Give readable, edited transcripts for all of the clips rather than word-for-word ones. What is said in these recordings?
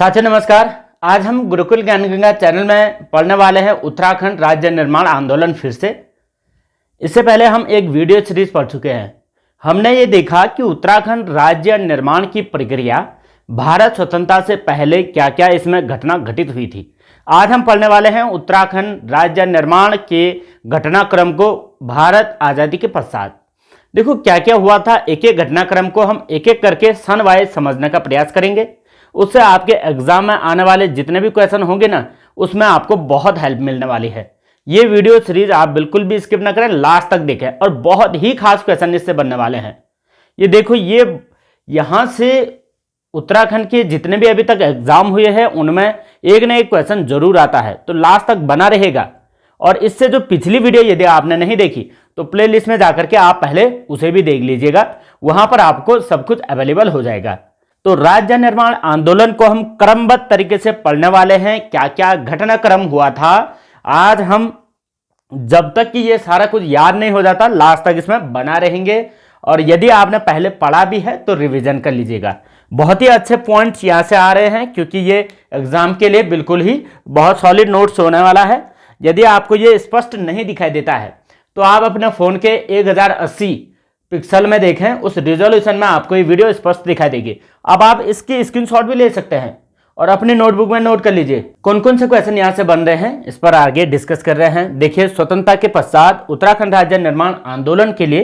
साथियों नमस्कार। आज हम गुरुकुल ज्ञान गंगा चैनल में पढ़ने वाले हैं उत्तराखंड राज्य निर्माण आंदोलन फिर से। इससे पहले हम एक वीडियो सीरीज पढ़ चुके हैं। हमने ये देखा कि उत्तराखंड राज्य निर्माण की प्रक्रिया भारत स्वतंत्रता से पहले क्या क्या इसमें घटना घटित हुई थी। आज हम पढ़ने वाले हैं उत्तराखंड राज्य निर्माण के घटनाक्रम को भारत आज़ादी के पश्चात। देखो क्या क्या हुआ था, एक एक घटनाक्रम को हम एक एक करके सन वाइज समझने का प्रयास करेंगे। उससे आपके एग्जाम में आने वाले जितने भी क्वेश्चन होंगे ना, उसमें आपको बहुत हेल्प मिलने वाली है। ये वीडियो सीरीज आप बिल्कुल भी स्किप ना करें, लास्ट तक देखें और बहुत ही खास क्वेश्चन इससे बनने वाले हैं। ये देखो, ये यहां से उत्तराखंड के जितने भी अभी तक एग्जाम हुए हैं उनमें एक ना एक क्वेश्चन जरूर आता है, तो लास्ट तक बना रहेगा। और इससे जो पिछली वीडियो यदि आपने नहीं देखी तो प्लेलिस्ट में जाकर के आप पहले उसे भी देख लीजिएगा, वहां पर आपको सब कुछ अवेलेबल हो जाएगा। तो राज्य निर्माण आंदोलन को हम क्रमबद्ध तरीके से पढ़ने वाले हैं, क्या क्या घटनाक्रम हुआ था। आज हम जब तक कि ये सारा कुछ याद नहीं हो जाता लास्ट तक इसमें बना रहेंगे। और यदि आपने पहले पढ़ा भी है तो रिवीजन कर लीजिएगा। बहुत ही अच्छे पॉइंट्स यहाँ से आ रहे हैं क्योंकि ये एग्जाम के लिए बिल्कुल ही बहुत सॉलिड नोट्स होने वाला है। यदि आपको ये स्पष्ट नहीं दिखाई देता है तो आप अपने फोन के 1080 पिक्सल में देखें, उस रिजोल्यूशन में आपको ये वीडियो स्पष्ट दिखाई देगी। अब आप इसकी स्क्रीनशॉट भी ले सकते हैं और अपनी नोटबुक में नोट कर लीजिए कौन कौन से क्वेश्चन यहाँ से बन रहे हैं, इस पर आगे डिस्कस कर रहे हैं। देखिए, स्वतंत्रता के पश्चात उत्तराखंड राज्य निर्माण आंदोलन के लिए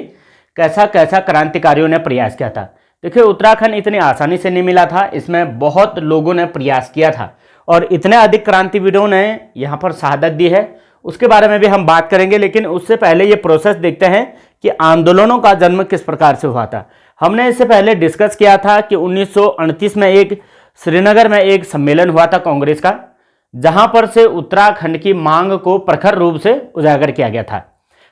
कैसा कैसा क्रांतिकारियों ने प्रयास किया था। देखिए, उत्तराखंड इतनी आसानी से नहीं मिला था, इसमें बहुत लोगों ने प्रयास किया था और इतने अधिक क्रांतिवीरों ने यहाँ पर शहादत दी है, उसके बारे में भी हम बात करेंगे। लेकिन उससे पहले ये प्रोसेस देखते हैं कि आंदोलनों का जन्म किस प्रकार से हुआ था। हमने इससे पहले डिस्कस किया था कि 1938 में एक श्रीनगर में एक सम्मेलन हुआ था कांग्रेस का, जहां पर से उत्तराखंड की मांग को प्रखर रूप से उजागर किया गया था।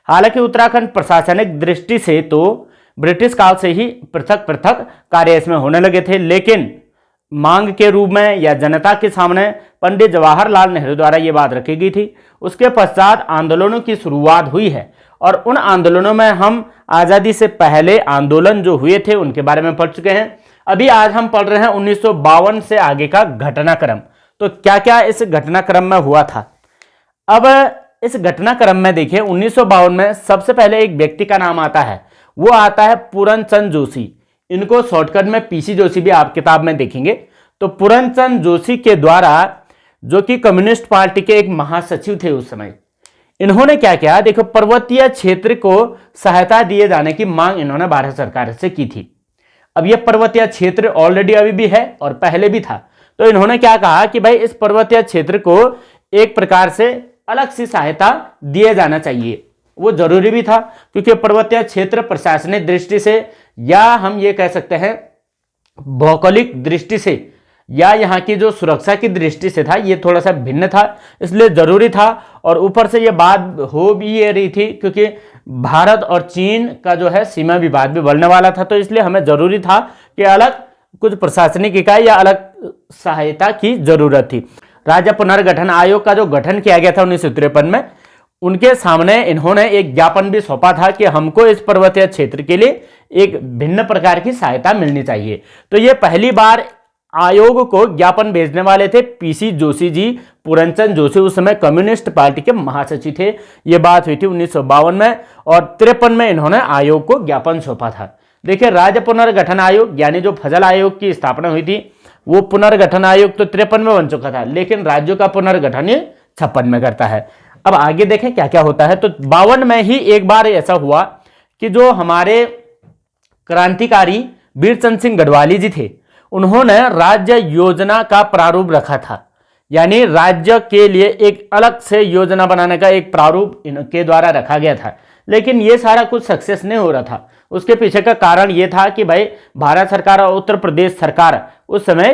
हालांकि उत्तराखंड प्रशासनिक दृष्टि से तो ब्रिटिश काल से ही पृथक पृथक कार्य इसमें होने लगे थे, लेकिन मांग के रूप में या जनता के सामने पंडित जवाहरलाल नेहरू द्वारा ये बात रखी गई थी। उसके पश्चात आंदोलनों की शुरुआत हुई है और उन आंदोलनों में हम आज़ादी से पहले आंदोलन जो हुए थे उनके बारे में पढ़ चुके हैं। अभी आज हम पढ़ रहे हैं 1952 से आगे का घटनाक्रम। तो क्या क्या इस घटनाक्रम में हुआ था। अब इस घटनाक्रम में देखिए, 1952 में सबसे पहले एक व्यक्ति का नाम आता है, वो आता है पूरनचंद जोशी। इनको शॉर्टकट में पीसी जोशी भी आप किताब में देखेंगे। तो पूरनचंद जोशी के द्वारा, जो कि कम्युनिस्ट पार्टी के एक महासचिव थे उस समय, इन्होंने क्या किया, देखो, पर्वतीय क्षेत्र को सहायता दिए जाने की मांग इन्होंने भारत सरकार से की थी। अब ये पर्वतीय क्षेत्र ऑलरेडी अभी भी है और पहले भी था, तो इन्होंने क्या कहा कि भाई इस पर्वतीय क्षेत्र को एक प्रकार से अलग सी सहायता दिए जाना चाहिए। वो जरूरी भी था क्योंकि पर्वतीय क्षेत्र प्रशासनिक दृष्टि से या हम ये कह सकते हैं भौगोलिक दृष्टि से या यहाँ की जो सुरक्षा की दृष्टि से था, ये थोड़ा सा भिन्न था, इसलिए जरूरी था। और ऊपर से ये बात हो भी ये रही थी क्योंकि भारत और चीन का जो है सीमा विवाद भी बढ़ने वाला था, तो इसलिए हमें जरूरी था कि अलग कुछ प्रशासनिक इकाई या अलग सहायता की जरूरत थी। राज्य पुनर्गठन आयोग का जो गठन किया गया था 1953 में, उनके सामने इन्होंने एक ज्ञापन भी सौंपा था कि हमको इस पर्वतीय क्षेत्र के लिए एक भिन्न प्रकार की सहायता मिलनी चाहिए। तो ये पहली बार आयोग को ज्ञापन भेजने वाले थे पीसी जोशी जी, पूरनचंद जोशी, उस समय कम्युनिस्ट पार्टी के महासचिव थे। ये बात हुई थी 1952 में और 53 में इन्होंने आयोग को ज्ञापन सौंपा था। देखिए, राज्य पुनर्गठन आयोग यानी जो फजल आयोग की स्थापना हुई थी, वो पुनर्गठन आयोग तो 53 में बन चुका था, लेकिन राज्यों का पुनर्गठन ये 56 में करता है। अब आगे देखें क्या क्या होता है। तो 52 में ही एक बार ऐसा हुआ कि जो हमारे क्रांतिकारी वीरचंद सिंह गढ़वाली जी थे, उन्होंने राज्य योजना का प्रारूप रखा था, यानी राज्य के लिए एक अलग से योजना बनाने का एक प्रारूप इनके द्वारा रखा गया था। लेकिन ये सारा कुछ सक्सेस नहीं हो रहा था। उसके पीछे का कारण ये था कि भाई भारत सरकार और उत्तर प्रदेश सरकार उस समय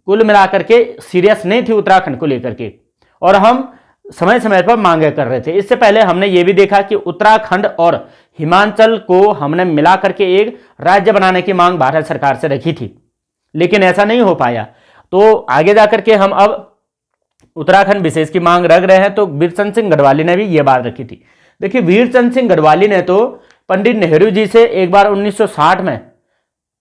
कुल मिलाकर के सीरियस नहीं थी उत्तराखंड को लेकर के, और हम समय समय पर मांगे कर रहे थे। इससे पहले हमने ये भी देखा कि उत्तराखंड और हिमाचल को हमने मिला करके एक राज्य बनाने की मांग भारत सरकार से रखी थी, लेकिन ऐसा नहीं हो पाया। तो आगे जाकर के हम अब उत्तराखंड विशेष की मांग रख रहे हैं। तो वीरचंद सिंह गढ़वाली ने भी ये बात रखी थी। देखिए, वीरचंद सिंह गढ़वाली ने तो पंडित नेहरू जी से एक बार 1960 में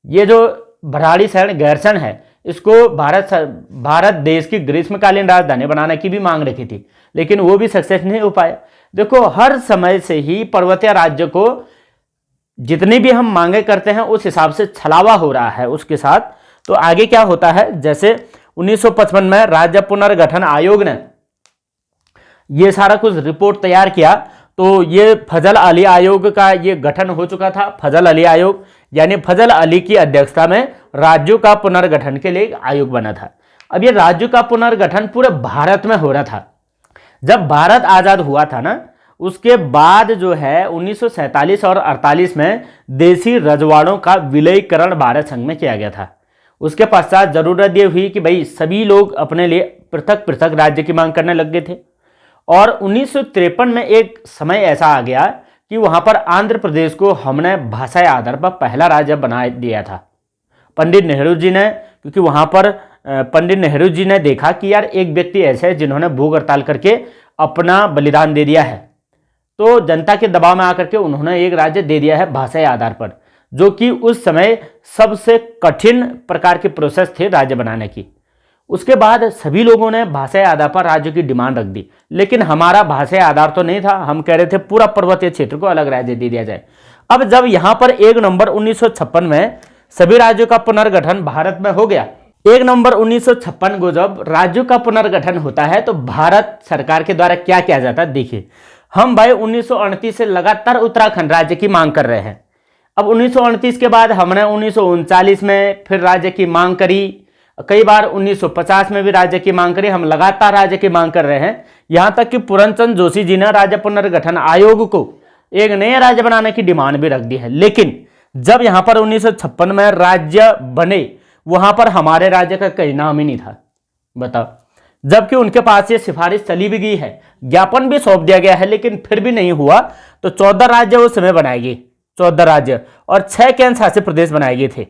ये जो भराड़ी शरण गैरसैंण है, इसको भारत देश की ग्रीष्मकालीन राजधानी बनाने की भी मांग रखी थी, लेकिन वो भी सक्सेस नहीं हो पाया। देखो, हर समय से ही पर्वतीय राज्य को जितनी भी हम मांगे करते हैं उस हिसाब से छलावा हो रहा है उसके साथ। तो आगे क्या होता है, जैसे 1955 में राज्य पुनर्गठन आयोग ने ये सारा कुछ रिपोर्ट तैयार किया, तो ये फजल अली आयोग का ये गठन हो चुका था। फजल अली आयोग यानी फजल अली की अध्यक्षता में राज्यों का पुनर्गठन के लिए एक आयोग बना था। अब ये राज्यों का पुनर्गठन पूरे भारत में हो रहा था। जब भारत आजाद हुआ था ना, उसके बाद जो है 1947 और 48 में देसी रजवाड़ों का विलयीकरण भारत संघ में किया गया था। उसके पश्चात जरूरत ये हुई कि भाई सभी लोग अपने लिए पृथक पृथक राज्य की मांग करने लग गए थे, और 1953 में एक समय ऐसा आ गया कि वहां पर आंध्र प्रदेश को हमने भाषा आधार पर पहला राज्य बना दिया था। पंडित नेहरू जी ने, क्योंकि वहां पर पंडित नेहरू जी ने देखा कि यार एक व्यक्ति ऐसे है जिन्होंने भूख हड़ताल करके अपना बलिदान दे दिया है, तो जनता के दबाव में आकर के उन्होंने एक राज्य दे दिया है भाषा आधार पर, जो कि उस समय सबसे कठिन प्रकार की प्रोसेस थे राज्य बनाने की। उसके बाद सभी लोगों ने भाषा आधार पर राज्य की डिमांड रख दी, लेकिन हमारा भाषा आधार तो नहीं था। हम कह रहे थे पूरा पर्वतीय क्षेत्र को अलग राज्य दे दिया जाए। अब जब यहां पर 1 नवंबर 1956 में सभी राज्यों का पुनर्गठन भारत में हो गया, 1 नवंबर 1956 को जब राज्यों का पुनर्गठन होता है तो भारत सरकार के द्वारा क्या किया जाता है, देखिए हम भाई 1938 से लगातार उत्तराखंड राज्य की मांग कर रहे हैं। अब 1938 के बाद हमने 1939 में फिर राज्य की मांग करी, कई बार 1950 में भी राज्य की मांग करी। हम लगातार राज्य की मांग कर रहे हैं, यहां तक कि पूरनचंद जोशी जी ने राज्य पुनर्गठन आयोग को एक नए राज्य बनाने की डिमांड भी रख दी है। लेकिन जब यहां पर 1956 में राज्य बने, वहां पर हमारे राज्य का कोई नाम ही नहीं था, बताओ। जबकि उनके पास ये सिफारिश चली भी गई है, ज्ञापन भी सौंप दिया गया है, लेकिन फिर भी नहीं हुआ। तो 14 राज्य उस समय बनाए गए, 14 राज्य, और 6 केंद्र शासित प्रदेश बनाए गए थे।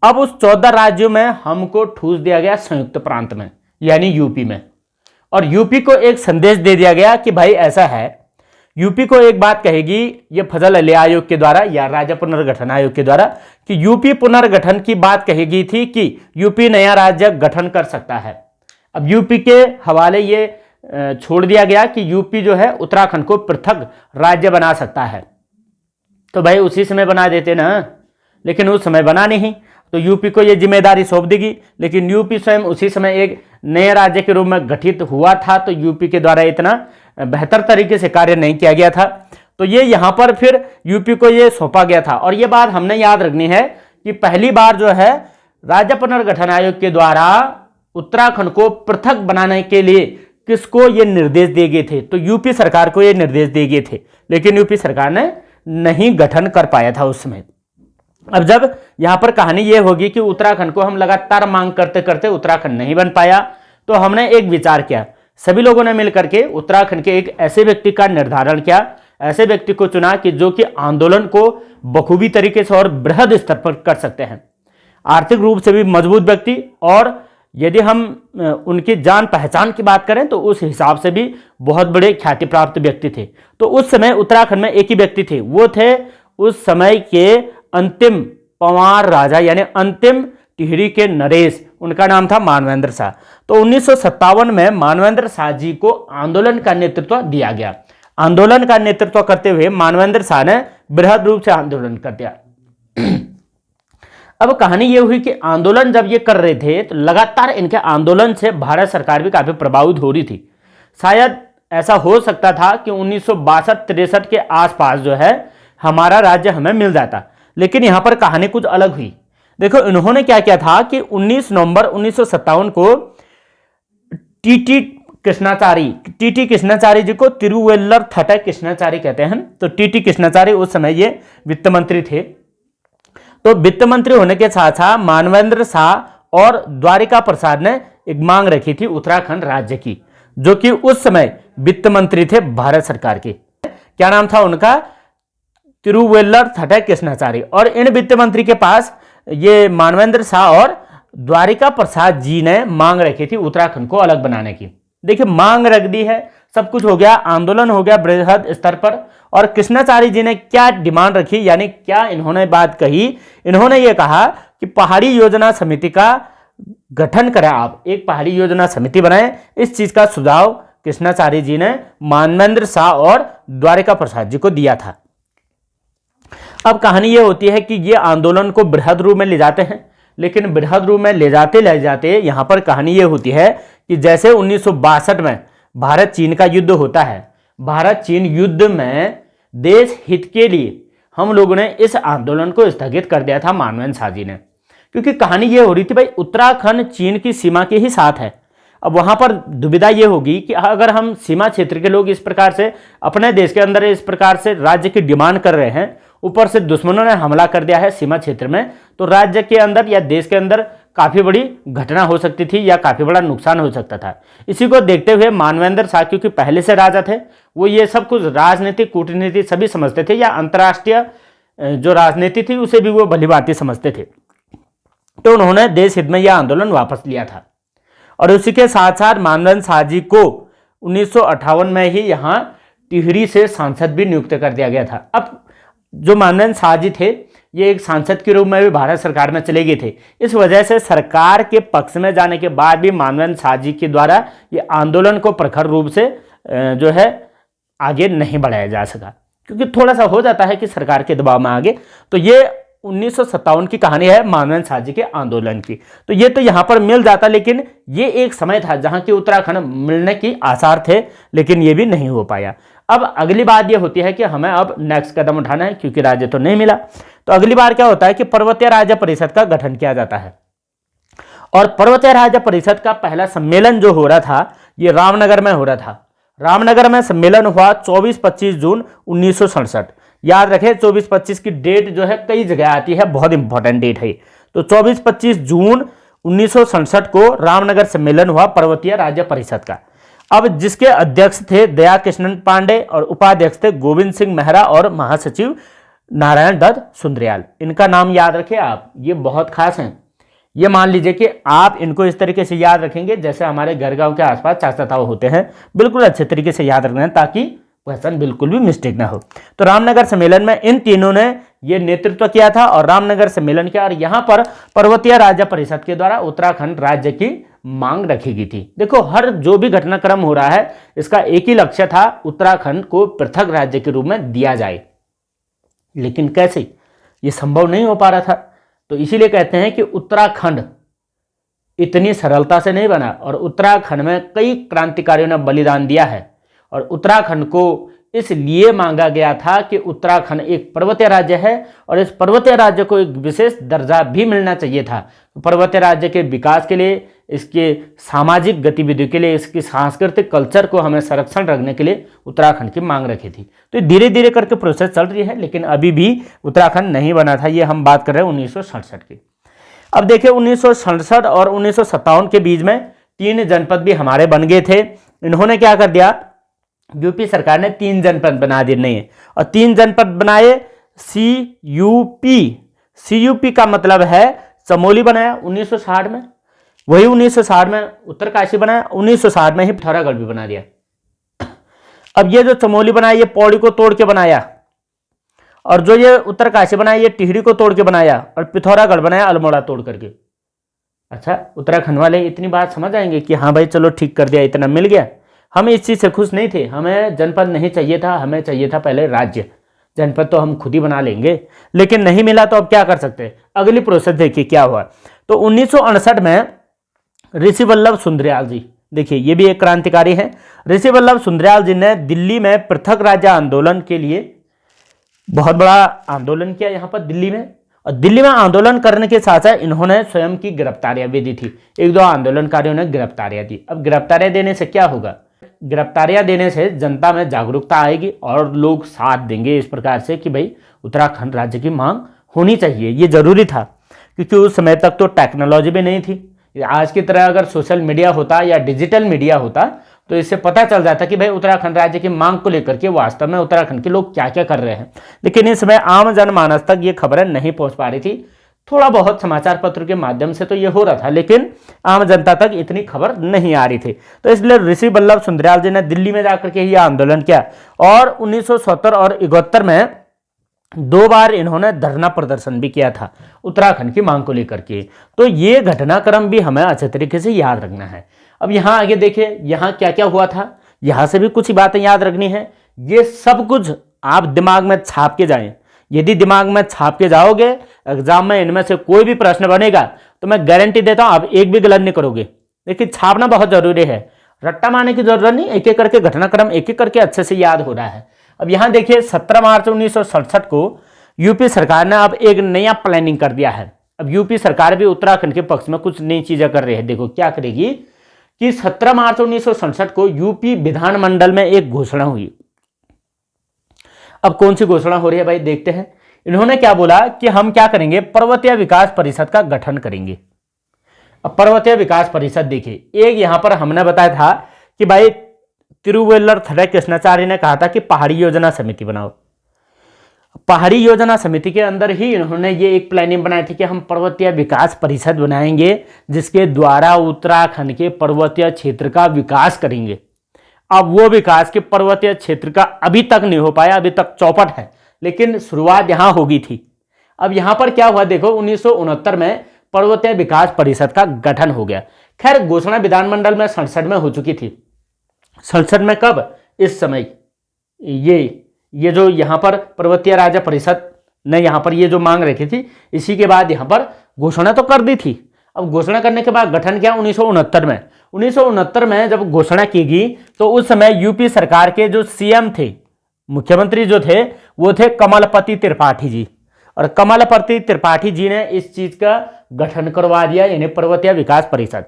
अब उस 14 राज्यों में हमको ठूस दिया गया संयुक्त प्रांत में, यानी यूपी में। और यूपी को एक संदेश दे दिया गया कि भाई ऐसा है, यूपी को एक बात कहेगी ये फजल अली आयोग के द्वारा या राज्य पुनर्गठन आयोग के द्वारा, कि यूपी पुनर्गठन की बात कही थी कि यूपी नया राज्य गठन कर सकता है। अब यूपी के हवाले ये छोड़ दिया गया कि यूपी जो है उत्तराखंड को पृथक राज्य बना सकता है। तो भाई उसी समय बना देते ना, लेकिन उस समय बना नहीं, तो यूपी को ये जिम्मेदारी सौंप दी गई। लेकिन यूपी स्वयं उसी समय एक नए राज्य के रूप में गठित हुआ था, तो यूपी के द्वारा इतना बेहतर तरीके से कार्य नहीं किया गया था। तो ये यहाँ पर फिर यूपी को ये सौंपा गया था। और ये बात हमने याद रखनी है कि पहली बार जो है राज्य पुनर्गठन आयोग के द्वारा उत्तराखंड को पृथक बनाने के लिए किसको ये निर्देश दिए गए थे, तो यूपी सरकार को ये निर्देश दिए गए थे, लेकिन यूपी सरकार ने नहीं गठन कर पाया था उस समय। अब जब यहां पर कहानी ये होगी कि उत्तराखंड को हम लगातार मांग करते करते उत्तराखंड नहीं बन पाया, तो हमने एक विचार किया, सभी लोगों ने मिलकर के उत्तराखंड के एक ऐसे व्यक्ति का निर्धारण किया, ऐसे व्यक्ति को चुना कि जो कि आंदोलन को बखूबी तरीके से और बृहद स्तर पर कर सकते हैं, आर्थिक रूप से भी मजबूत व्यक्ति, और यदि हम उनकी जान पहचान की बात करें तो उस हिसाब से भी बहुत बड़े ख्याति प्राप्त व्यक्ति थे। तो उस समय उत्तराखंड में एक ही व्यक्ति थे, वो थे उस समय के अंतिम पंवार राजा यानी अंतिम टिहरी के नरेश, उनका नाम था मानवेंद्र शाह। तो 1957 में मानवेंद्र शाह जी को आंदोलन का नेतृत्व दिया गया। आंदोलन का नेतृत्व करते हुए मानवेंद्र शाह ने बृहद रूप से आंदोलन कर दिया। अब कहानी ये हुई कि आंदोलन जब ये कर रहे थे तो लगातार इनके आंदोलन से भारत सरकार भी काफी प्रभावित हो रही थी। शायद ऐसा हो सकता था कि 1962-63 के आसपास जो है हमारा राज्य हमें मिल जाता, लेकिन यहां पर कहानी कुछ अलग हुई। देखो इन्होंने क्या किया था कि 19 नवंबर 1957 को टीटी कृष्णाचारी जी को तिरुवेल्लर थटै कृष्णाचारी कहते हैं। तो टीटी कृष्णाचारी उस समय ये वित्त मंत्री थे। तो वित्त मंत्री होने के साथ साथ मानवेंद्र शाह और द्वारिका प्रसाद ने एक मांग रखी थी उत्तराखंड राज्य की, जो कि उस समय वित्त मंत्री थे भारत सरकार के। क्या नाम था उनका? तिरुवेल्लर थटै कृष्णाचारी। और इन वित्त मंत्री के पास ये मानवेंद्र शाह और द्वारिका प्रसाद जी ने मांग रखी थी उत्तराखंड को अलग बनाने की। देखिए मांग रख दी है, सब कुछ हो गया, आंदोलन हो गया बृहद स्तर पर। और कृष्णाचारी जी ने क्या डिमांड रखी, यानी क्या इन्होंने बात कही? इन्होंने ये कहा कि पहाड़ी योजना समिति का गठन करें, आप एक पहाड़ी योजना समिति बनाएं। इस चीज का सुझाव कृष्णाचार्य जी ने मानवेंद्र शाह और द्वारिका प्रसाद जी को दिया था। अब कहानी ये होती है कि ये आंदोलन को बृहद रूप में ले जाते हैं, लेकिन बृहद रूप में ले जाते यहां पर कहानी ये होती है कि जैसे 1962 में भारत चीन का युद्ध होता है, भारत चीन युद्ध में देश हित के लिए हम लोगों ने इस आंदोलन को स्थगित कर दिया था, मानवेंद्र शाह जी ने। क्योंकि कहानी ये हो रही थी भाई, उत्तराखंड चीन की सीमा के ही साथ है। अब वहां पर दुविधा ये होगी कि अगर हम सीमा क्षेत्र के लोग इस प्रकार से अपने देश के अंदर इस प्रकार से राज्य की डिमांड कर रहे हैं, ऊपर से दुश्मनों ने हमला कर दिया है सीमा क्षेत्र में, तो राज्य के अंदर या देश के अंदर काफी बड़ी घटना हो सकती थी या काफी बड़ा नुकसान हो सकता था। इसी को देखते हुए मानवेंद्र शाह, क्योंकि पहले से राजा थे, वो ये सब कुछ राजनीति कूटनीति सभी समझते थे, या अंतर्राष्ट्रीय जो राजनीति थी उसे भी वो भली भांति समझते थे। तो उन्होंने देश हित में यह आंदोलन वापस लिया था। और उसी के साथ साथ मानवेंद्र शाह जी को 1958 में ही यहाँ टिहरी से सांसद भी नियुक्त कर दिया गया था। अब जो मानवेंद्र शाह जी थे, ये एक सांसद के रूप में भी भारत सरकार में चले गए थे। इस वजह से सरकार के पक्ष में जाने के बाद भी मानवेंद्र शाह जी के द्वारा ये आंदोलन को प्रखर रूप से जो है आगे नहीं बढ़ाया जा सका, क्योंकि थोड़ा सा हो जाता है कि सरकार के दबाव में आगे। तो ये 1957 की कहानी है मानवेंद्र शाह जी के आंदोलन की। तो ये तो यहाँ पर मिल जाता, लेकिन ये एक समय था जहाँ की उत्तराखंड मिलने की आसार थे, लेकिन ये भी नहीं हो पाया। अब अगली बात ये होती है कि हमें अब नेक्स्ट कदम उठाना है, क्योंकि राज्य तो नहीं मिला। तो अगली बार क्या होता है कि पर्वतीय राज्य परिषद का गठन किया जाता है। और पर्वतीय राज्य परिषद का पहला सम्मेलन जो हो रहा था, ये रामनगर में हो रहा था। रामनगर में सम्मेलन हुआ 24-25 जून 1967। याद रखें, 24-25 की डेट जो है कई जगह आती है, बहुत इंपॉर्टेंट डेट है। तो 24-25 जून 1967 को रामनगर सम्मेलन हुआ पर्वतीय राज्य परिषद का। अब जिसके अध्यक्ष थे दया कृष्णन पांडे और उपाध्यक्ष थे गोविंद सिंह मेहरा और महासचिव नारायण दत्त सुंदरयाल। इनका नाम याद रखें आप, ये बहुत खास हैं। ये मान लीजिए कि आप इनको इस तरीके से याद रखेंगे जैसे हमारे घर गांव के आसपास चाचा ताऊ होते हैं, बिल्कुल अच्छे तरीके से याद रखना है ताकि क्वेश्चन बिल्कुल भी मिस्टेक ना हो। तो रामनगर सम्मेलन में इन तीनों ने ये नेतृत्व किया था और रामनगर सम्मेलन किया, और यहाँ पर पर्वतीय राज्य परिषद के द्वारा उत्तराखंड राज्य की मांग रखी गई थी। देखो, हर जो भी घटनाक्रम हो रहा है इसका एक ही लक्ष्य था, उत्तराखंड को पृथक राज्य के रूप में दिया जाए। लेकिन कैसे, ये संभव नहीं हो पा रहा था। तो इसीलिए कहते हैं कि उत्तराखंड इतनी सरलता से नहीं बना, और उत्तराखंड में कई क्रांतिकारियों ने बलिदान दिया है। और उत्तराखंड को इसलिए मांगा गया था कि उत्तराखंड एक पर्वतीय राज्य है और इस पर्वतीय राज्य को एक विशेष दर्जा भी मिलना चाहिए था। पर्वतीय राज्य के विकास के लिए, इसके सामाजिक गतिविधियों के लिए, इसकी सांस्कृतिक कल्चर को हमें संरक्षण रखने के लिए उत्तराखंड की मांग रखी थी। तो धीरे धीरे करके प्रोसेस चल रही है, लेकिन अभी भी उत्तराखंड नहीं बना था। ये हम बात कर रहे हैं 1967 की। अब देखिए, 1967 और 1957 के बीच में 3 जनपद भी हमारे बन गए थे। इन्होंने क्या कर दिया, यूपी सरकार ने 3 जनपद बना दिए नहीं है, और 3 जनपद बनाए CUP का मतलब है चमोली बनाया 1960 में, वही 1960 में उत्तरकाशी बनाया, 1960 में ही पिथौरागढ़ भी बना दिया। अब ये जो चमोली बनाया ये पौड़ी को तोड़ के बनाया, और जो ये उत्तरकाशी बनाया ये टिहरी को तोड़ के बनाया, और पिथौरागढ़ बनाया अल्मोड़ा तोड़ करके। अच्छा, उत्तराखंड वाले इतनी बात समझ आएंगे कि हाँ भाई चलो ठीक कर दिया, इतना मिल गया। हम इस चीज़ से खुश नहीं थे, हमें जनपद नहीं चाहिए था, हमें चाहिए था पहले राज्य। जनपद तो हम खुद ही बना लेंगे, लेकिन नहीं मिला तो अब क्या कर सकते हैं। अगली प्रोसेस देखिए क्या हुआ। तो 1959 में ऋषि वल्लभ सुंदरयाल जी, देखिए ये भी एक क्रांतिकारी हैं। ऋषि वल्लभ सुंदरयाल जी ने दिल्ली में पृथक राज्य आंदोलन के लिए बहुत बड़ा आंदोलन किया यहाँ पर दिल्ली में। और दिल्ली में आंदोलन करने के साथ साथ इन्होंने स्वयं की गिरफ्तारियां भी दी थी। 1-2 आंदोलनकारियों ने गिरफ्तारियां दी। अब गिरफ्तारियां देने से क्या होगा, गिरफ्तारियां देने से जनता में जागरूकता आएगी और लोग साथ देंगे इस प्रकार से कि भाई उत्तराखंड राज्य की मांग होनी चाहिए। ये जरूरी था, क्योंकि उस समय तक तो टेक्नोलॉजी भी नहीं थी। आज की तरह अगर सोशल मीडिया होता या डिजिटल मीडिया होता तो इससे पता चल जाता कि भाई उत्तराखंड राज्य की मांग को लेकर के वास्तव में उत्तराखंड के लोग क्या क्या कर रहे हैं। लेकिन इस समय आम जनमानस तक ये खबरें नहीं पहुंच पा रही थी। थोड़ा बहुत समाचार पत्र के माध्यम से तो ये हो रहा था, लेकिन आम जनता तक इतनी खबर नहीं आ रही थी। तो इसलिए ऋषि वल्लभ सुंदरयाल जी ने दिल्ली में जाकर के ये आंदोलन किया, और 1970 और 71 में 2 बार इन्होंने धरना प्रदर्शन भी किया था उत्तराखंड की मांग को लेकर के। तो ये घटनाक्रम भी हमें अच्छे तरीके से याद रखना है। अब यहाँ आगे देखिए यहाँ क्या क्या हुआ था, यहाँ से भी कुछ ही बातें याद रखनी है। ये सब कुछ आप दिमाग में छाप के जाएं। यदि दिमाग में छाप के जाओगे, एग्जाम में इनमें से कोई भी प्रश्न बनेगा तो मैं गारंटी देता हूं आप एक भी गलत नहीं करोगे। लेकिन छापना बहुत जरूरी है, रट्टा मारने की जरूरत नहीं, एक एक करके घटनाक्रम एक एक करके अच्छे से याद हो रहा है। अब यहां देखिए 17 मार्च 1967 को यूपी सरकार ने अब एक नया प्लानिंग कर दिया है। अब यूपी सरकार भी उत्तराखंड के पक्ष में कुछ नई चीजें कर रही है। देखो क्या करेगी कि 17 मार्च 1967 को यूपी विधानमंडल में एक घोषणा हुई। अब कौन सी घोषणा हो रही है भाई, देखते हैं। इन्होंने क्या बोला कि हम क्या करेंगे, पर्वतीय विकास परिषद का गठन करेंगे। अब पर्वतीय विकास परिषद देखिए, एक यहां पर हमने बताया था कि भाई तिरुवल्लुवर कृष्णाचार्य ने कहा था कि पहाड़ी योजना समिति बनाओ। पहाड़ी योजना समिति के अंदर ही इन्होंने ये एक प्लानिंग बनाई थी कि हम पर्वतीय विकास परिषद बनाएंगे जिसके द्वारा उत्तराखंड के पर्वतीय क्षेत्र का विकास करेंगे। अब वो विकास के पर्वतीय क्षेत्र का अभी तक नहीं हो पाया, अभी तक चौपट है, लेकिन शुरुआत यहां होगी थी। अब यहां पर क्या हुआ देखो, 1969 में पर्वतीय विकास परिषद का गठन हो गया। खैर घोषणा विधानमंडल में 67 में हो चुकी थी। 67 में कब, इस समय ये जो यहां पर पर्वतीय राज्य परिषद ने यहां पर ये जो मांग रखी थी, इसी के बाद यहां पर घोषणा तो कर दी थी। अब घोषणा करने के बाद गठन किया 1969 में। 1969 में जब घोषणा की गई तो उस समय यूपी सरकार के जो सीएम थे, मुख्यमंत्री जो थे, वो थे कमलपति त्रिपाठी जी। और कमलपति त्रिपाठी जी ने इस चीज का गठन करवा दिया, यानी पर्वतीय विकास परिषद।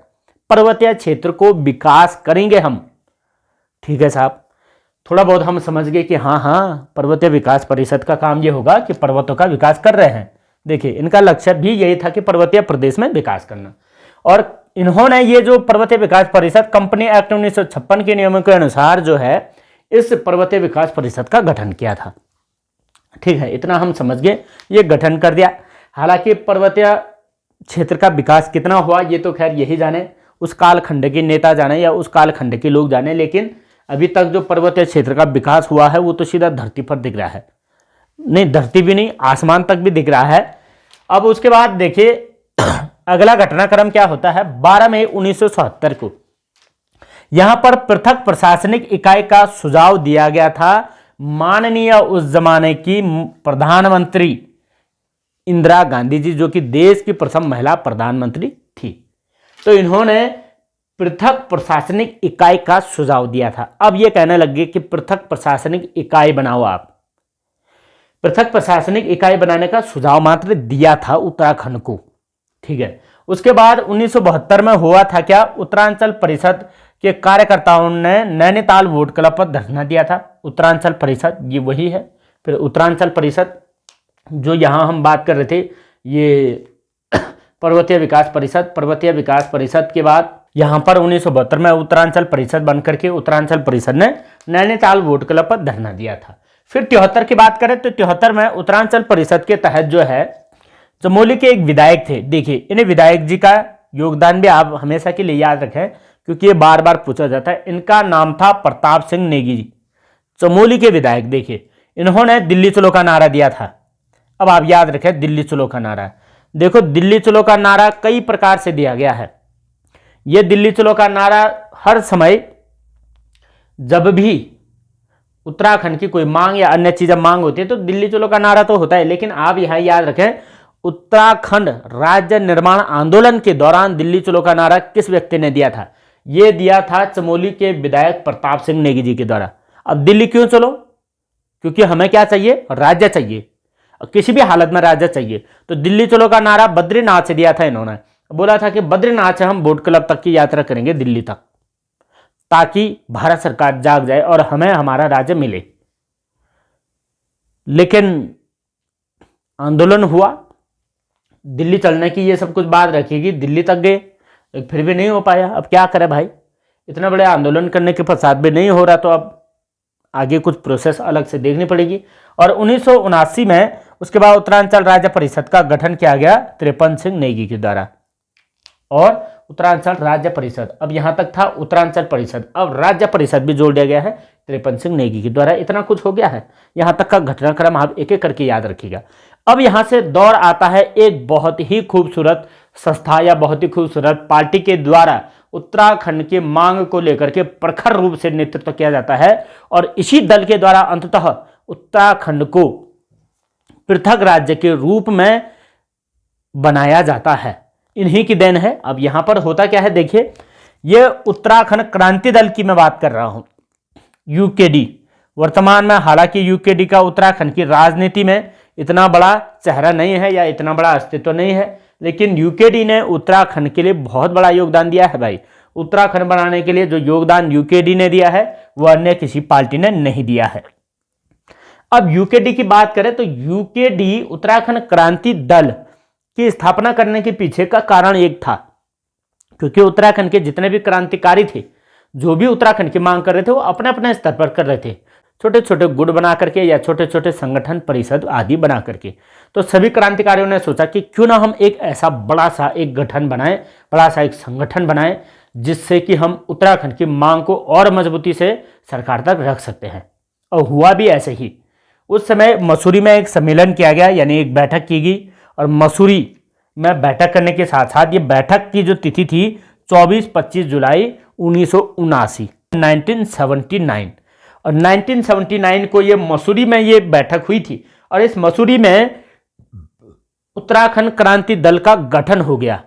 पर्वतीय क्षेत्र को विकास करेंगे हम, ठीक है साहब। थोड़ा बहुत हम समझ गए कि हाँ पर्वतीय विकास परिषद का काम ये होगा कि पर्वतों का विकास कर रहे हैं। देखिए इनका लक्ष्य भी यही था कि पर्वतीय प्रदेश में विकास करना। और इन्होंने ये जो पर्वतीय विकास परिषद कंपनी एक्ट 1956 के नियमों के अनुसार जो है इस पर्वतीय विकास परिषद का गठन किया था। ठीक है, इतना हम समझ गए, ये गठन कर दिया। हालांकि पर्वतीय क्षेत्र का विकास कितना हुआ ये तो खैर यही जाने, उस कालखंड के नेता जाने या उस कालखंड के लोग जाने, लेकिन अभी तक जो पर्वतीय क्षेत्र का विकास हुआ है वो तो सीधा धरती पर दिख रहा है, नहीं धरती भी नहीं आसमान तक भी दिख रहा है। अब उसके बाद देखिए अगला घटनाक्रम क्या होता है, 12 मई 1977 को यहां पर पृथक प्रशासनिक इकाई का सुझाव दिया गया था माननीय उस जमाने की प्रधानमंत्री इंदिरा गांधी जी, जो कि देश की प्रथम महिला प्रधानमंत्री थी। तो इन्होंने पृथक प्रशासनिक इकाई का सुझाव दिया था। अब ये कहने लगे कि पृथक प्रशासनिक इकाई बनाओ आप। पृथक प्रशासनिक इकाई बनाने का सुझाव मात्र दिया था उत्तराखंड को, ठीक है। उसके बाद 1972 में हुआ था क्या, उत्तरांचल परिषद के कार्यकर्ताओं ने नैनीताल वोट क्लब पर धरना दिया था। उत्तरांचल परिषद ये वही है। फिर उत्तरांचल परिषद जो यहाँ हम बात कर रहे थे, ये पर्वतीय विकास परिषद, पर्वतीय विकास परिषद के बाद यहाँ पर 1972 में उत्तरांचल परिषद बनकर के उत्तरांचल परिषद ने नैनीताल वोट क्लब पर धरना दिया था। फिर 73 की बात करें तो 73 में उत्तरांचल परिषद के तहत जो है चमोली के एक विधायक थे। देखिए इन्हें विधायक जी का योगदान भी आप हमेशा के लिए याद रखें क्योंकि ये बार बार पूछा जाता है। इनका नाम था प्रताप सिंह नेगी जी, चमोली के विधायक। देखिए इन्होंने दिल्ली चलो का नारा दिया था। अब आप याद रखें दिल्ली चलो का नारा, देखो दिल्ली चलो का नारा कई प्रकार से दिया गया है। ये दिल्ली चलो का नारा हर समय जब भी उत्तराखंड की कोई मांग या अन्य चीजें मांग होती है तो दिल्ली चलो का नारा तो होता है, लेकिन आप यहां याद रखें उत्तराखंड राज्य निर्माण आंदोलन के दौरान दिल्ली चलो का नारा किस व्यक्ति ने दिया था, यह दिया था चमोली के विधायक प्रताप सिंह नेगी जी के द्वारा। अब दिल्ली क्यों चलो, क्योंकि हमें क्या चाहिए, राज्य चाहिए, किसी भी हालत में राज्य चाहिए। तो दिल्ली चलो का नारा बद्रीनाथ से दिया था। इन्होंने बोला था कि बद्रीनाथ से हम बोट क्लब तक की यात्रा करेंगे दिल्ली तक, ताकि भारत सरकार जाग जाए और हमें हमारा राज्य मिले। लेकिन आंदोलन हुआ, दिल्ली चलने की ये सब कुछ बात रखेगी, दिल्ली तक गए, फिर भी नहीं हो पाया। अब क्या करें भाई, इतने बड़े आंदोलन करने के पश्चात भी नहीं हो रहा, तो अब आगे कुछ प्रोसेस अलग से देखनी पड़ेगी। और 1979 में उसके बाद उत्तरांचल राज्य परिषद का गठन किया गया त्रिपन सिंह नेगी के द्वारा। और उत्तरांचल राज्य परिषद। अब यहाँ तक था उत्तरांचल परिषद, अब राज्य परिषद भी जोड़ दिया गया है त्रिपन सिंह नेगी के द्वारा। इतना कुछ हो गया है, यहाँ तक का घटनाक्रम आप एक एक करके याद रखिएगा। अब यहाँ से दौर आता है एक बहुत ही खूबसूरत संस्था या बहुत ही खूबसूरत पार्टी के द्वारा उत्तराखंड की मांग को लेकर के प्रखर रूप से नेतृत्व किया जाता है, और इसी दल के द्वारा अंततः उत्तराखंड को पृथक राज्य के रूप में बनाया जाता है। इन्हीं की देन है। अब यहां पर होता क्या है देखिए, ये उत्तराखंड क्रांति दल की मैं बात कर रहा हूं, यूकेडी। वर्तमान में हालांकि यूकेडी का उत्तराखंड की राजनीति में इतना बड़ा चेहरा नहीं है या इतना बड़ा अस्तित्व नहीं है, लेकिन यूकेडी ने उत्तराखंड के लिए बहुत बड़ा योगदान दिया है भाई। उत्तराखंड बनाने के लिए जो योगदान यूकेडी ने दिया है वह अन्य किसी पार्टी ने नहीं दिया है। अब यूकेडी की बात करें तो यूकेडी उत्तराखंड क्रांति दल की स्थापना करने के पीछे का कारण एक था, क्योंकि उत्तराखंड के जितने भी क्रांतिकारी थे, जो भी उत्तराखंड की मांग कर रहे थे, वो अपने अपने स्तर पर कर रहे थे, छोटे छोटे गुट बना करके या छोटे छोटे संगठन परिषद आदि बना करके। तो सभी क्रांतिकारियों ने सोचा कि क्यों ना हम एक ऐसा बड़ा सा एक गठन बनाएं, बड़ा सा एक संगठन बनाएं, जिससे कि हम उत्तराखंड की मांग को और मजबूती से सरकार तक रख सकते हैं। और हुआ भी ऐसे ही। उस समय मसूरी में एक सम्मेलन किया गया, यानी एक बैठक की गई, और मसूरी में बैठक करने के साथ साथ ये बैठक की जो तिथि थी 24-25 जुलाई 1979, 1979, और 1979 को ये मसूरी में ये बैठक हुई थी। और इस मसूरी में उत्तराखंड क्रांति दल का गठन हो गया,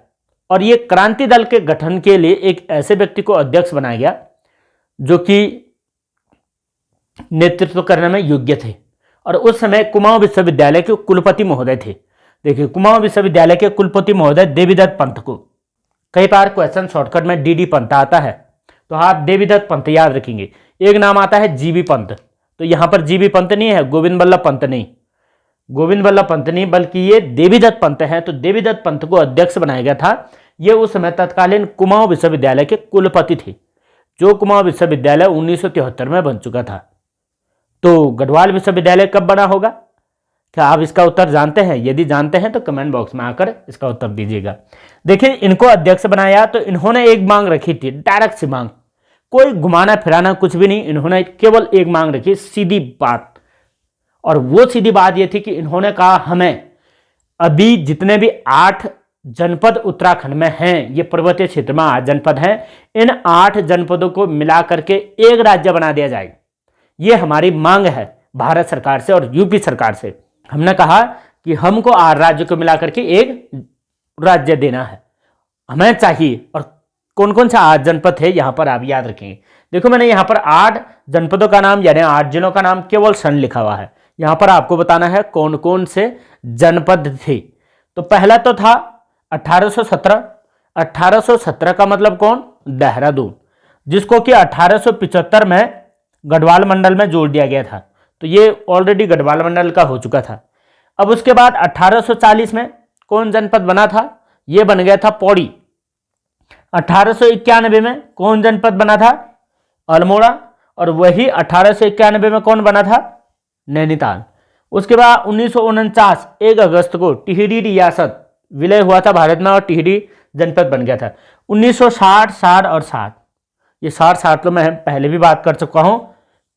और ये क्रांति दल के गठन के लिए एक ऐसे व्यक्ति को अध्यक्ष बनाया गया जो कि नेतृत्व करने में योग्य थे। और उस समय कुमाऊं विश्वविद्यालय के कुलपति महोदय थे। देखिए, कुमाऊं विश्वविद्यालय के कुलपति महोदय देवीदत्त पंत को कई बार क्वेश्चन शॉर्टकट में डीडी पंत आता है, तो आप देवीदत्त पंत याद रखेंगे। एक नाम आता है जीबी पंत, तो यहां पर जीबी पंत नहीं है, गोविंद वल्लभ पंत नहीं, गोविंद वल्लभ पंत नहीं, बल्कि ये देवीदत्त पंत है। तो देवीदत्त पंत को अध्यक्ष बनाया गया था। ये उस समय तत्कालीन कुमाऊं विश्वविद्यालय के कुलपति थे, जो कुमाऊं विश्वविद्यालय 1973 में बन चुका था। तो गढ़वाल विश्वविद्यालय कब बना होगा? क्या आप इसका उत्तर जानते हैं? यदि जानते हैं तो कमेंट बॉक्स में आकर इसका उत्तर दीजिएगा। देखिए, इनको अध्यक्ष बनाया तो इन्होंने एक मांग रखी थी, डायरेक्ट सी मांग, कोई घुमाना फिराना कुछ भी नहीं। इन्होंने केवल एक मांग रखी, सीधी बात, और वो सीधी बात ये थी कि इन्होंने कहा हमें अभी जितने भी 8 जनपद उत्तराखंड में हैं, ये पर्वतीय क्षेत्र में 8 जनपद हैं, इन 8 जनपदों को मिला करके एक राज्य बना दिया जाए। ये हमारी मांग है भारत सरकार से और यूपी सरकार से। हमने कहा कि हमको 8 राज्यों को मिला करके एक राज्य देना है, हमें चाहिए। और कौन कौन सा 8 जनपद है यहाँ पर आप याद रखेंगे। देखो, मैंने यहाँ पर 8 जनपदों का नाम यानी 8 जिलों का नाम केवल सन लिखा हुआ है। यहाँ पर आपको बताना है कौन कौन से जनपद थे। तो पहला तो था 1817। 1817 का मतलब कौन? देहरादून, जिसको कि 1875 में गढ़वाल मंडल में जोड़ दिया गया था। तो ये ऑलरेडी गढ़वाल मंडल का हो चुका था। अब उसके बाद 1840 में कौन जनपद बना था? ये बन गया था पौड़ी। 1891 में कौन जनपद बना था? अल्मोड़ा। और वही 1891 में कौन बना था? नैनीताल। उसके बाद 1949 1 अगस्त को टिहरी रियासत विलय हुआ था भारत में और टिहरी जनपद बन गया था। 1960, 60 और 60, ये 60 तो मैं पहले भी बात कर चुका हूँ।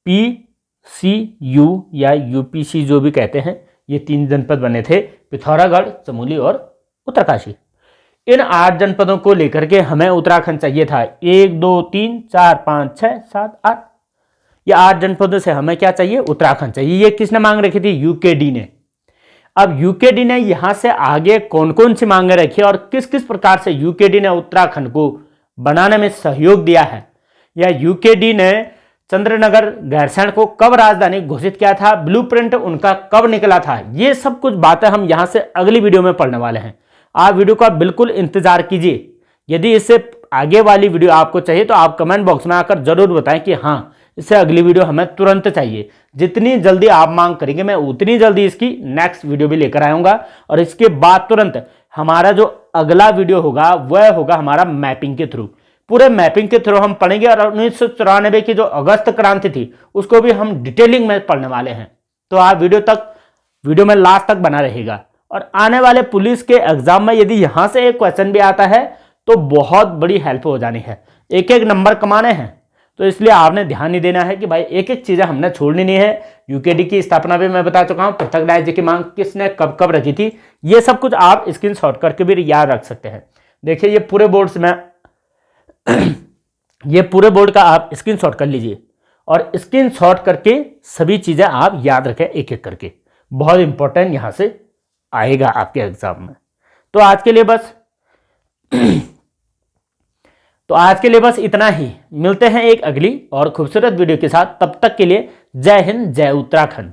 PCU या UPC जो भी कहते हैं, ये 3 जनपद बने थे, पिथौरागढ़, चमोली और उत्तरकाशी। इन 8 जनपदों को लेकर के हमें उत्तराखंड चाहिए था। 1 2 3 4 5 6 7 8, ये 8 जनपदों से हमें क्या चाहिए? उत्तराखंड चाहिए। ये किसने मांग रखी थी? यूकेडी ने। अब यूकेडी ने यहां से आगे कौन कौन सी मांगे रखी और किस किस प्रकार से यूकेडी ने उत्तराखंड को बनाने में सहयोग दिया है, या यूकेडी ने चंद्रनगर गैरसैंण को कब राजधानी घोषित किया था, ब्लूप्रिंट उनका कब निकला था, ये सब कुछ बातें हम यहां से अगली वीडियो में पढ़ने वाले हैं। आप वीडियो का बिल्कुल इंतजार कीजिए। यदि इससे आगे वाली वीडियो आपको चाहिए तो आप कमेंट बॉक्स में आकर जरूर बताएं कि हाँ, इससे अगली वीडियो हमें तुरंत चाहिए। जितनी जल्दी आप मांग करेंगे मैं उतनी जल्दी इसकी नेक्स्ट वीडियो भी लेकर आऊंगा। और इसके बाद तुरंत हमारा जो अगला वीडियो होगा वह होगा हमारा मैपिंग के थ्रू। पूरे मैपिंग के थ्रू हम पढ़ेंगे और 1994 की जो अगस्त क्रांति थी उसको भी हम डिटेलिंग में पढ़ने वाले हैं। तो आप वीडियो में लास्ट तक बना रहेगा। और आने वाले पुलिस के एग्जाम में यदि यहां से एक क्वेश्चन भी आता है तो बहुत बड़ी हेल्प हो जानी है। एक एक नंबर कमाने हैं, तो इसलिए आपने ध्यान नहीं देना है कि भाई एक एक चीज़ें हमने छोड़नी नहीं है। यूकेडी की स्थापना भी मैं बता चुका हूँ, पृथक राज्य की मांग किसने कब कब रखी थी, ये सब कुछ आप स्क्रीनशॉट करके भी याद रख सकते हैं। देखिए ये पूरे बोर्ड में ये पूरे बोर्ड का आप स्क्रीनशॉट कर लीजिए और स्क्रीनशॉट करके सभी चीज़ें आप याद रखें एक एक करके, बहुत इंपॉर्टेंट यहां से आएगा आपके एग्जाम में। तो आज के लिए बस इतना ही। मिलते हैं एक अगली और खूबसूरत वीडियो के साथ, तब तक के लिए जय हिंद, जय उत्तराखंड।